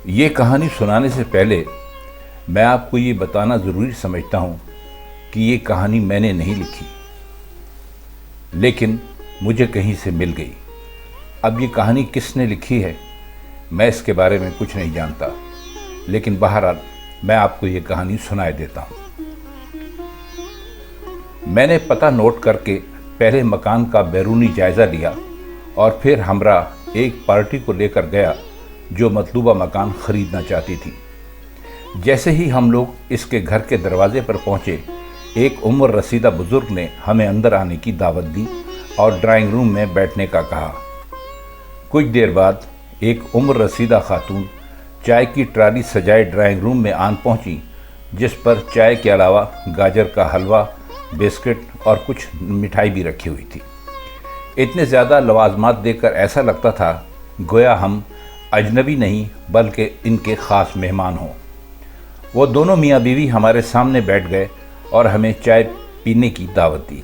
یہ کہانی سنانے سے پہلے میں آپ کو یہ بتانا ضروری سمجھتا ہوں کہ یہ کہانی میں نے نہیں لکھی، لیکن مجھے کہیں سے مل گئی۔ اب یہ کہانی کس نے لکھی ہے میں اس کے بارے میں کچھ نہیں جانتا، لیکن بہرحال میں آپ کو یہ کہانی سنائے دیتا ہوں۔ میں نے پتہ نوٹ کر کے پہلے مکان کا بیرونی جائزہ لیا اور پھر ہمراہ ایک پارٹی کو لے کر گیا جو مطلوبہ مکان خریدنا چاہتی تھی۔ جیسے ہی ہم لوگ اس کے گھر کے دروازے پر پہنچے، ایک عمر رسیدہ بزرگ نے ہمیں اندر آنے کی دعوت دی اور ڈرائنگ روم میں بیٹھنے کا کہا۔ کچھ دیر بعد ایک عمر رسیدہ خاتون چائے کی ٹرالی سجائے ڈرائنگ روم میں آن پہنچی، جس پر چائے کے علاوہ گاجر کا حلوہ، بسکٹ اور کچھ مٹھائی بھی رکھی ہوئی تھی۔ اتنے زیادہ لوازمات دیکھ کر ایسا لگتا تھا گویا ہم اجنبی نہیں بلکہ ان کے خاص مہمان ہوں۔ وہ دونوں میاں بیوی ہمارے سامنے بیٹھ گئے اور ہمیں چائے پینے کی دعوت دی۔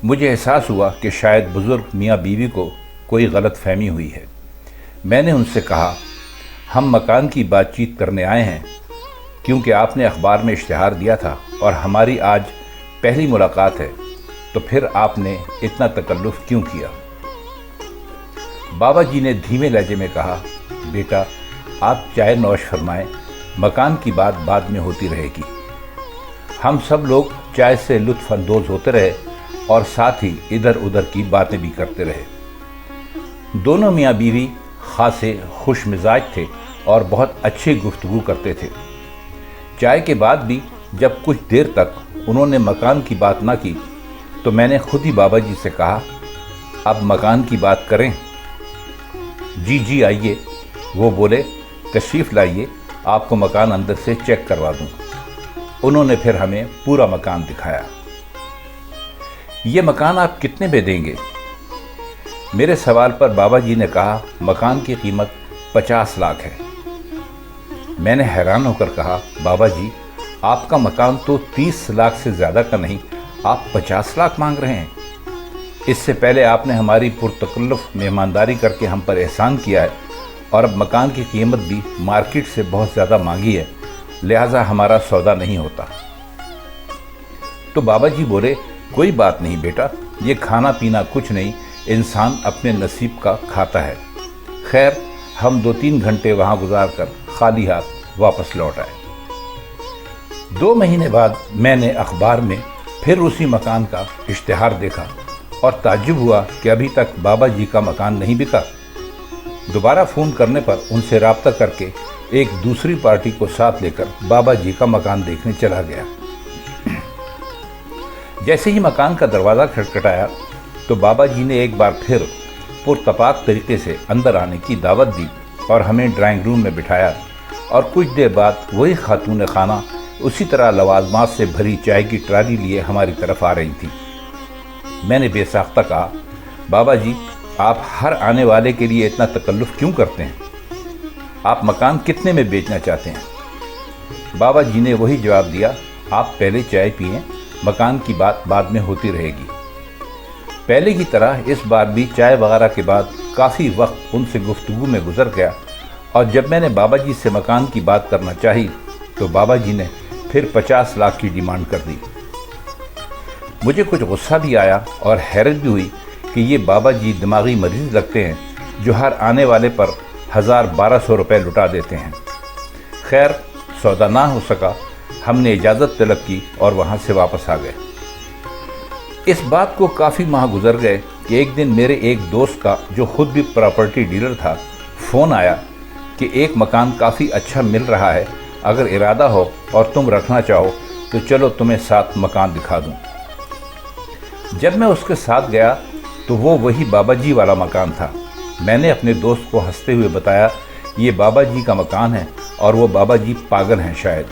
مجھے احساس ہوا کہ شاید بزرگ میاں بیوی کو کوئی غلط فہمی ہوئی ہے۔ میں نے ان سے کہا، ہم مکان کی بات چیت کرنے آئے ہیں کیونکہ آپ نے اخبار میں اشتہار دیا تھا اور ہماری آج پہلی ملاقات ہے، تو پھر آپ نے اتنا تکلف کیوں کیا؟ بابا جی نے دھیمے لہجے میں کہا، بیٹا آپ چائے نوش فرمائیں، مکان کی بات بعد میں ہوتی رہے گی۔ ہم سب لوگ چائے سے لطف اندوز ہوتے رہے اور ساتھ ہی ادھر ادھر کی باتیں بھی کرتے رہے۔ دونوں میاں بیوی خاصے خوش مزاج تھے اور بہت اچھی گفتگو کرتے تھے۔ چائے کے بعد بھی جب کچھ دیر تک انہوں نے مکان کی بات نہ کی تو میں نے خود ہی بابا جی سے کہا، اب مکان کی بات کریں؟ جی آئیے۔ وہ بولے، تشریف لائیے، آپ کو مکان اندر سے چیک کروا دوں۔ انہوں نے پھر ہمیں پورا مکان دکھایا۔ یہ مکان آپ کتنے میں دیں گے؟ میرے سوال پر بابا جی نے کہا، مکان کی قیمت 50 لاکھ ہے۔ میں نے حیران ہو کر کہا، بابا جی آپ کا مکان تو 30 لاکھ سے زیادہ کا نہیں، آپ 50 لاکھ مانگ رہے ہیں۔ اس سے پہلے آپ نے ہماری پرتکلف مہمانداری کر کے ہم پر احسان کیا ہے اور اب مکان کی قیمت بھی مارکیٹ سے بہت زیادہ مانگی ہے، لہٰذا ہمارا سودا نہیں ہوتا۔ تو بابا جی بولے، کوئی بات نہیں بیٹا، یہ کھانا پینا کچھ نہیں، انسان اپنے نصیب کا کھاتا ہے۔ خیر، ہم 2-3 گھنٹے وہاں گزار کر خالی ہاتھ واپس لوٹ آئے۔ 2 مہینے بعد میں نے اخبار میں پھر اسی مکان کا اشتہار دیکھا اور تعجب ہوا کہ ابھی تک بابا جی کا مکان نہیں بکا۔ دوبارہ فون کرنے پر ان سے رابطہ کر کے ایک دوسری پارٹی کو ساتھ لے کر بابا جی کا مکان دیکھنے چلا گیا۔ جیسے ہی مکان کا دروازہ کھٹکھٹایا تو بابا جی نے ایک بار پھر پرتپاک طریقے سے اندر آنے کی دعوت دی اور ہمیں ڈرائنگ روم میں بٹھایا، اور کچھ دیر بعد وہی خاتون خانہ اسی طرح لوازمات سے بھری چائے کی ٹرالی لیے ہماری طرف آ رہی تھی۔ میں نے بے ساختہ کہا، بابا جی آپ ہر آنے والے کے لیے اتنا تکلف کیوں کرتے ہیں؟ آپ مکان کتنے میں بیچنا چاہتے ہیں؟ بابا جی نے وہی جواب دیا، آپ پہلے چائے پئیں، مکان کی بات بعد میں ہوتی رہے گی۔ پہلے کی طرح اس بار بھی چائے وغیرہ کے بعد کافی وقت ان سے گفتگو میں گزر گیا، اور جب میں نے بابا جی سے مکان کی بات کرنا چاہی تو بابا جی نے پھر 50 لاکھ کی ڈیمانڈ کر دی۔ مجھے کچھ غصہ بھی آیا اور حیرت بھی ہوئی کہ یہ بابا جی دماغی مریض لگتے ہیں جو ہر آنے والے پر 1200 روپے لٹا دیتے ہیں۔ خیر، سودا نہ ہو سکا، ہم نے اجازت طلب کی اور وہاں سے واپس آ گئے۔ اس بات کو کافی ماہ گزر گئے کہ ایک دن میرے ایک دوست کا جو خود بھی پراپرٹی ڈیلر تھا فون آیا کہ ایک مکان کافی اچھا مل رہا ہے، اگر ارادہ ہو اور تم رکھنا چاہو تو چلو تمہیں ساتھ مکان دکھا دوں۔ جب میں اس کے ساتھ گیا تو وہ وہی بابا جی والا مکان تھا۔ میں نے اپنے دوست کو ہنستے ہوئے بتایا، یہ بابا جی کا مکان ہے اور وہ بابا جی پاگل ہیں شاید۔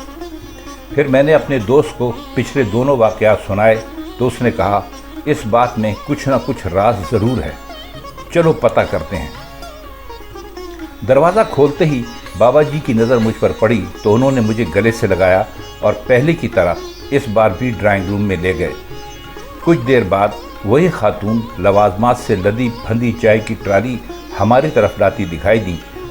پھر میں نے اپنے دوست کو پچھلے دونوں واقعات سنائے تو اس نے کہا، اس بات میں کچھ نہ کچھ راز ضرور ہے، چلو پتہ کرتے ہیں۔ دروازہ کھولتے ہی بابا جی کی نظر مجھ پر پڑی تو انہوں نے مجھے گلے سے لگایا اور پہلے کی طرح اس بار بھی ڈرائنگ روم میں لے گئے۔ کچھ دیر بعد وہی خاتون لوازمات سے لدی پھندی چائے کی ٹرالی ہماری طرف لاتی دکھائی دی